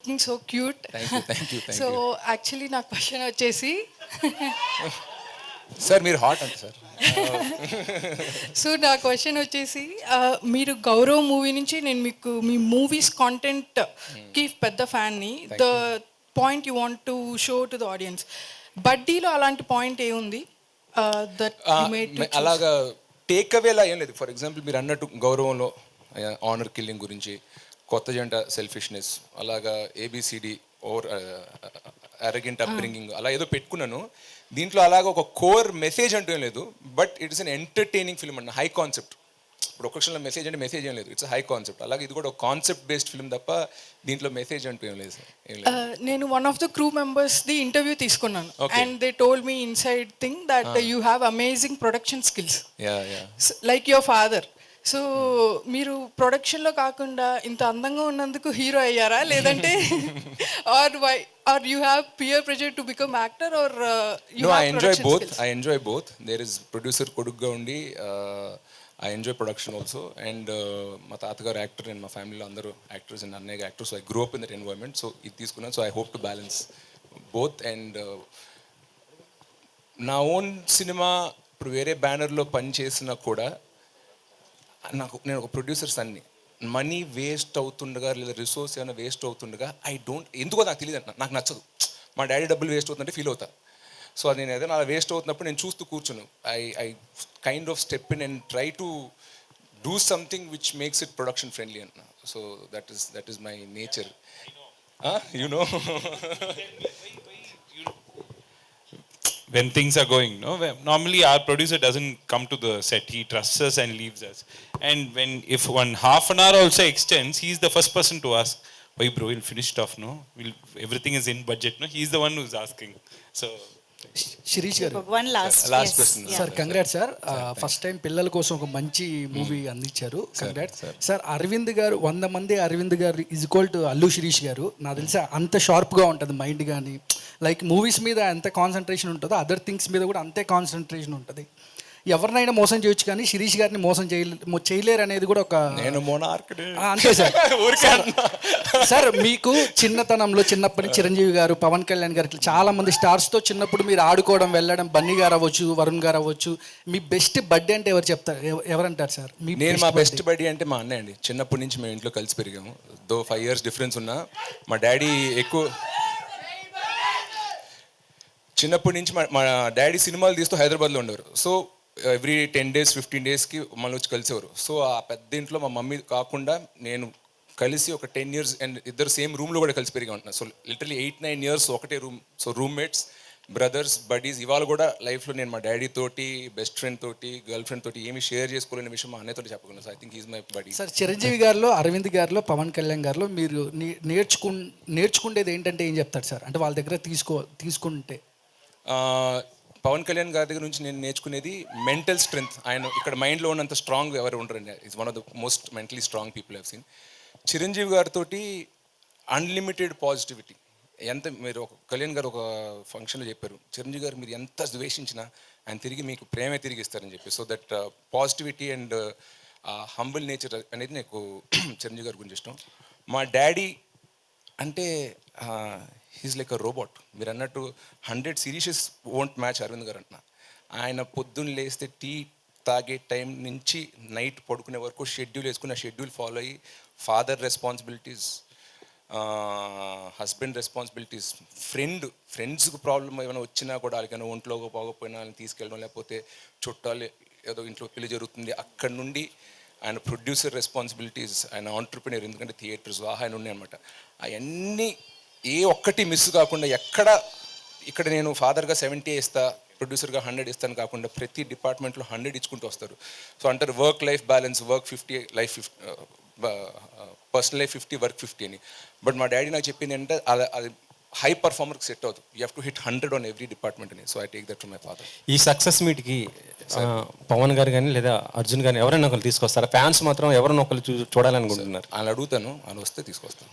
Looking so cute. Thank so you. Actually నా question వచ్చేసి sir మీరు హాట్ అంట సార్. సో నా క్వశ్చన్ వచ్చేసి మీరు గౌరవ్ మూవీ నుంచి నేను మీకు మీ మూవీస్ కాంటెంట్కి పెద్ద ఫ్యాన్ని. The point you want to show to the audience, బడ్డీలో అలాంటి పాయింట్ ఏముంది దట్ అలాగా టేక్ అవేలా ఏం లేదు. ఫర్ ఎగ్జాంపుల్ మీరు అన్నట్టు గౌరవంలో ఆనర్ కిల్లింగ్ గురించి, కొత్త జంట సెల్ఫిష్నెస్, అలాగా ఏబిసిడి ఓవర్ అరగెంట్ అప్బ్రింగింగ్ అలా ఏదో పెట్టుకున్నాను. దీంట్లో అలాగ ఒక కోర్ మెసేజ్ అంటూ ఏం లేదు, but it's an entertaining film అన్న, హై కాన్సెప్ట్. ఇప్పుడు ఒక క్షణంలో మెసేజ్ అంటే మెసేజ్ ఏం లేదు, ఇట్స్ హై కాన్సెప్ట్. అలాగే ఇది కూడా ఒక కాన్సెప్ట్ బేస్డ్ ఫిల్మ్ తప్ప దీంట్లో మెసేజ్ అంటూ ఏం లేదు సార్. ఏం లేదు. నేను వన్ ఆఫ్ ద క్రూ మెంబర్స్ది ఇంటర్వ్యూ తీసుకున్నాను and they told me inside thing that you have amazing production skills like your father. So మీరు ప్రొడక్షన్లో కాకుండా ఇంత అందంగా ఉన్నందుకు హీరో అయ్యారా, లేదంటే or you have peer pressure to become actor or No, I enjoy both. There is producer కొడుకుగా ఉండి I enjoy production also, and మా తాతగారు యాక్టర్ అండ్ మా ఫ్యామిలీలో అందరూ యాక్టర్స్ అండ్ అన్నయ్య actors. I grow up in that environment. So ఇది తీసుకున్నాను. So I hope to balance both. And నా ఓన్ సినిమా ఇప్పుడు వేరే బ్యానర్లో పని చేసినా కూడా నేను ఒక ప్రొడ్యూసర్ సన్ని, మనీ వేస్ట్ అవుతుండగా లేదా రిసోర్స్ ఏమైనా వేస్ట్ అవుతుండగా ఎందుకో నాకు తెలియదు అంట, నాకు నచ్చదు. మా డాడీ డబ్బులు వేస్ట్ అవుతుందంటే ఫీల్ అవుతా. సో అది నేను ఏదైనా అలా వేస్ట్ అవుతున్నప్పుడు నేను చూస్తూ కూర్చును. I kind of step in and try to do something which makes it production friendly అన్న. So that is my nature. You know when things are going, no, normally our producer doesn't come to the set, he trusts us and leaves us. And if one half an hour also extends, he's the first person to ask, why bro, we'll finish stuff, no, everything is in budget, no, he's the one who's asking. So Shirish గారు, one last question sir congrats sir. First time పిల్లల కోసం ఒక మంచి movie అందించారు, congrats sir. Arvind గారు 100 మంది అరవింద్ గారు is equal to Allu Sirish గారు. నాకు తెలిసి అంత షార్ప్గా ఉంటుంది మైండ్, కానీ లైక్ మూవీస్ మీద ఎంత కాన్సన్ట్రేషన్ ఉంటుందో అదర్ థింగ్స్ మీద కూడా అంతే కాన్సన్ట్రేషన్ ఉంటుంది. ఎవరినైనా మోసం చేయొచ్చు కానీ శిరీష్ గారిని మోసం చేయలేరు అనేది కూడా ఒక అంతే సార్. సార్ మీకు చిన్నతనంలో చిన్నప్పటి చిరంజీవి గారు, పవన్ కళ్యాణ్ గారు, ఇట్లా చాలా మంది స్టార్స్తో చిన్నప్పుడు మీరు ఆడుకోవడం వెళ్ళడం, బన్నీ గారు అవ్వచ్చు, వరుణ్ గారు అవ్వచ్చు, మీ బెస్ట్ బర్త్డే అంటే ఎవరంటారు సార్? నేను మా బెస్ట్ బడ్డీ అంటే మా అన్నయ్య అండి. చిన్నప్పటి నుంచి మేము ఇంట్లో కలిసి పెరిగాము. 5 years డిఫరెన్స్ ఉన్నా మా డాడీ ఎక్కువ చిన్నప్పటి నుంచి మా డాడీ సినిమాలు తీస్తూ హైదరాబాద్లో ఉండేవారు. సో ఎవ్రీ 10 days 15 daysకి మళ్ళీ వచ్చి కలిసేవారు. సో ఆ పెద్ద ఇంట్లో మా మమ్మీ కాకుండా నేను కలిసి ఒక 10 years అండ్ ఇద్దరు సేమ్ రూమ్లో కూడా కలిసి పెరిగా ఉంటున్నాను. సో లిటరలీ 8-9 years ఒకటే room. So roommates, brothers, buddies. ఇవాళ కూడా లైఫ్లో నేను మా డాడీ తోటి, బెస్ట్ ఫ్రెండ్ తోటి, గర్ల్ ఫ్రెండ్ తోటి ఏమి షేర్ చేసుకోలేని విషయం మా అన్నయ్యతో చెప్పగలను. So I think is my body. Sir Chiranjeevi గారిలో, అరవింద్ గారిలో, పవన్ కళ్యాణ్ గారిలో మీరు నేర్చుకునేది ఏంటంటే ఏం చెప్తారు సార్? అంటే వాళ్ళ దగ్గర తీసుకుంటే పవన్ కళ్యాణ్ గారి దగ్గర నుంచి నేను నేర్చుకునేది మెంటల్ స్ట్రెంగ్త్. ఆయన ఇక్కడ మైండ్లో ఉన్నంత స్ట్రాంగ్ ఎవరు ఉండరండి. Is one of the most mentally strong people I've seen. Chiranjeevi గారితో అన్లిమిటెడ్ పాజిటివిటీ. మీరు ఒక కళ్యాణ్ గారు ఒక ఫంక్షన్లో చెప్పారు, చిరంజీవి గారు మీరు ఎంత ద్వేషించినా ఆయన తిరిగి మీకు ప్రేమే తిరిగి ఇస్తారని చెప్పి. So that positivity and humble nature అనేది నాకు చిరంజీవి గారి గురించి ఇష్టం. మా డాడీ అంటే హీస్ లైక్ అ రోబోట్. మీరు అన్నట్టు 100 సిరీసెస్ వోంట్ మ్యాచ్ అరవింద్ గారు అంటున్నా. ఆయన పొద్దున్న లేస్తే టీ తాగే టైం నుంచి నైట్ పడుకునే వరకు షెడ్యూల్ వేసుకుని ఆ షెడ్యూల్ ఫాలో అయ్యి ఫాదర్ రెస్పాన్సిబిలిటీస్, హస్బెండ్ రెస్పాన్సిబిలిటీస్, ఫ్రెండ్స్కి ప్రాబ్లం ఏమైనా వచ్చినా కూడా వాళ్ళకైనా ఒంట్లో పోకపోయినా వాళ్ళని తీసుకెళ్ళడం, లేకపోతే చుట్టాలు ఏదో ఇంట్లో పెళ్లి జరుగుతుంది అక్కడ నుండి ఆయన ప్రొడ్యూసర్ రెస్పాన్సిబిలిటీస్, ఆయన ఆంటర్ప్రినర్, ఎందుకంటే థియేటర్స్ ఆయన ఉన్నాయి అనమాట. అవన్నీ ఏ ఒక్కటి మిస్ కాకుండా ఇక్కడ నేను ఫాదర్గా 70 ఇస్తా, ప్రొడ్యూసర్గా 100 ఇస్తాను కాకుండా ప్రతి డిపార్ట్మెంట్లో 100 ఇచ్చుకుంటూ వస్తారు. సో అంటారు work life balance, work 50, life 50, personal life 50, work 50 అని. బట్ మా డాడీ నాకు చెప్పింది అంటే అది హై పర్ఫార్మర్కి సెట్ అవుతుంది. You have to hit 100 on every department అని. So I take that from my father. ఈ సక్సెస్ మీట్కి పవన్ గారు కానీ లేదా అర్జున్ కానీ ఎవరైనా ఒకరు తీసుకొస్తారా? ఫ్యాన్స్ మాత్రం ఎవరైనా ఒకరు చూడాలనుకుంటున్నారు. ఆయన అడుగుతాను, ఆయన వస్తే తీసుకొస్తాను.